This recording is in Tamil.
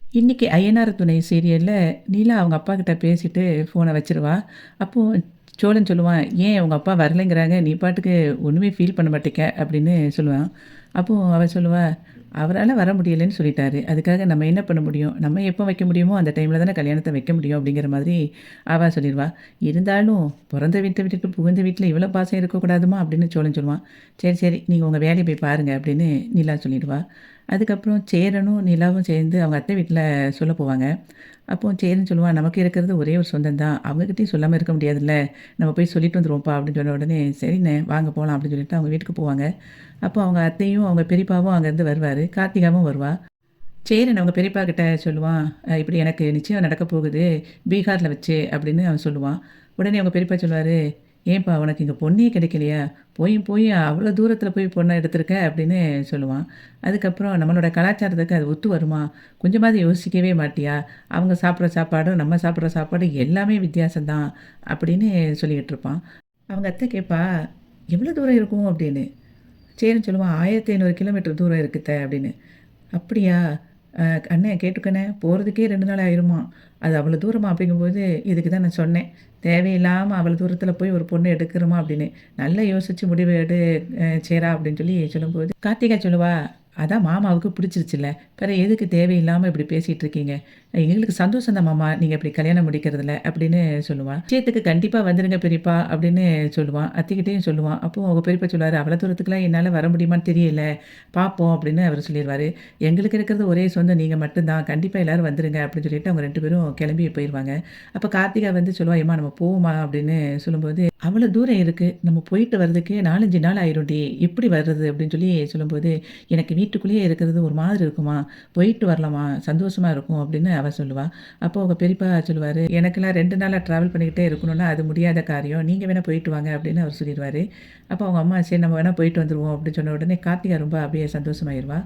இன்னைக்கு ஐயனார் துணை சீரியல்ல நீலா அவங்க அப்பா கிட்ட பேசிட்டு ஃபோனை வச்சுருவா. அப்போ சோழன் சொல்லுவான், "ஏன் உங்க அப்பா வரலைங்கிறாங்க, நீ பாட்டுக்கு ஒண்ணுமே ஃபீல் பண்ண மாட்டேக்க" அப்படின்னு சொல்லுவான். அப்போ அவ சொல்லுவா, "அவரால வர முடியலன்னு சொல்லிட்டாரு. அதுக்காக நம்ம என்ன பண்ண முடியும்? நம்ம எப்போ வைக்க முடியுமோ அந்த டைம்ல தானே கல்யாணத்த வைக்க முடியும்" அப்படிங்கிற மாதிரி அவ சொல்லிருவா. "இருந்தாலும் பொறந்த வீட்ட விட்டுட்டு புகுந்த வீட்ல இவ்வளோ பாசம் இருக்கக்கூடாதுமா" அப்படின்னு சோழன் சொல்லுவான். "சரி, சரி நீங்க உங்க வேலைய போய் பாருங்க" அப்படின்னு நிலா சொல்லிடுவா. அதுக்கப்புறம் சேரனும், நிலாவும் சேர்ந்து அவங்க அத்தை வீட்ல சொல்ல போவாங்க. அப்போ சேரன் சொல்லுவான், "நமக்கு இருக்கிறது ஒரே ஒரு சொந்தம் தான். அவங்ககிட்டயும் சொல்லாம இருக்க முடியாதுல்ல. நம்ம போய் சொல்லிட்டு வந்துருவோம்ப்பா" அப்படின்னு சொன்ன உடனே, "சரிண்ணே வாங்க போலாம்" அப்படின்னு சொல்லிட்டு அவங்க வீட்டுக்கு போவாங்க. அப்போ அவங்க அத்தையும், அவங்க பெரியப்பாவும் அங்கேருந்து வருவாரு. கார்த்திகாவும் வருவா. சேரன் அவங்க பெரியப்பா கிட்ட சொல்லுவான், "இப்படி எனக்கு நிச்சயம் நடக்க போகுது. பீகார்ல வச்சு" அப்படின்னு அவன் சொல்லுவான். உடனே அவங்க பெரியப்பா சொல்லுவாரு, "ஏன்பா உனக்கு இங்க பொண்ணே கிடைக்கலையா? போயும் போய் அவ்வளோ தூரத்தில போய் பொண்ண எடுத்திருக்க" அப்படின்னு சொல்லுவான். அதுக்கப்புறம் "நம்மளோட கலாச்சாரத்துக்கு அது ஒத்து வருமா? கொஞ்சமாவது யோசிக்கவே மாட்டியா? அவங்க சாப்பிட்ற சாப்பாடும், நம்ம சாப்பிட்ற சாப்பாடும் எல்லாமே வித்தியாசம் தான்" அப்படின்னு சொல்லிக்கிட்டு இருப்பான். அவங்க அத்தை கேட்பா, "எவ்வளோ தூரம் இருக்கும்?" அப்படின்னு. சேரன் சொல்லுவான், "1500 கிலோமீட்டர் தூரம் இருக்கு அத்த" அப்படின்னு. "அப்படியா? அ அண்ணே கேட்டுக்கண்ணே, போறதுக்கே 2 நாள் ஆயிருமாம். அது அவ்வளோ தூரமா?" அப்படிங்கும்போது, "இதுக்கு தான் நான் சொன்னேன். தேவையில்லாம அவ்வளோ தூரத்தில போய் ஒரு பொண்ணு எடுக்கிறோமா அப்படின்னு. நல்லா யோசிச்சு முடிவு எடு சேரா" அப்படின்னு சொல்லி சொல்லும்போது, கார்த்திகா சொல்லுவா, "அதான் மாமாவுக்கு பிடிச்சிருச்சுல்ல. பிறகு எதுக்கு தேவையில்லாம இப்படி பேசிட்டு இருக்கீங்க? எங்களுக்கு சந்தோஷம் தான் மாமா, நீங்க இப்படி கல்யாணம் முடிக்கிறதுல" அப்படின்னு சொல்லுவா. "நிச்சயத்துக்கு கண்டிப்பா வந்துருங்க பெரியப்பா" அப்படின்னு சொல்லுவான். அத்தைகிட்டயும் சொல்லுவான். அப்போ அவங்க பெரியப்பா சொல்லுவாரு, "அவ்வளோ தூரத்துக்குலாம் என்னால வர முடியுமான்னு தெரியல. பார்ப்போம்" அப்படின்னு அவரு சொல்லிருவாரு. "எங்களுக்கு இருக்கிறது ஒரே சொந்தம் நீங்க மட்டும் தான். கண்டிப்பா எல்லாரும் வந்துருங்க" அப்படின்னு சொல்லிட்டு அவங்க 2 பேரும் கிளம்பி போயிருவாங்க. அப்ப கார்த்திகா வந்து சொல்லுவா, "எம்மா நம்ம போவோமா?" அப்படின்னு சொல்லும்போது, "அவ்வளோ தூரம் இருக்கு. நம்ம போயிட்டு வரதுக்கே 4, 5 நாள் ஆயிரும்டி. எப்படி வர்றது?" அப்படின்னு சொல்லி சொல்லும்போது, "எனக்கு வீட்டுக்குள்ளேயே இருக்கிறது ஒரு மாதிரி இருக்குமா. போயிட்டு வரலாமா, சந்தோஷமா இருக்கும்" அப்படின்னு அவ சொல்லுவா. அப்போ அவங்க பெரியப்பா சொல்லுவாரு, "எனக்கெல்லாம் 2 நாளா ட்ராவல் பண்ணிக்கிட்டே இருக்கணும்னா அது முடியாத காரியம். நீங்க வேணா போயிட்டு வாங்க" அப்படின்னு அவர் சொல்லிருவாரு. அப்போ அவங்க அம்மா, "சரி நம்ம வேணா போயிட்டு வந்துருவோம்" அப்படின்னு சொன்ன உடனே கார்த்திகா ரொம்ப அப்படியே சந்தோஷமாயிருவா.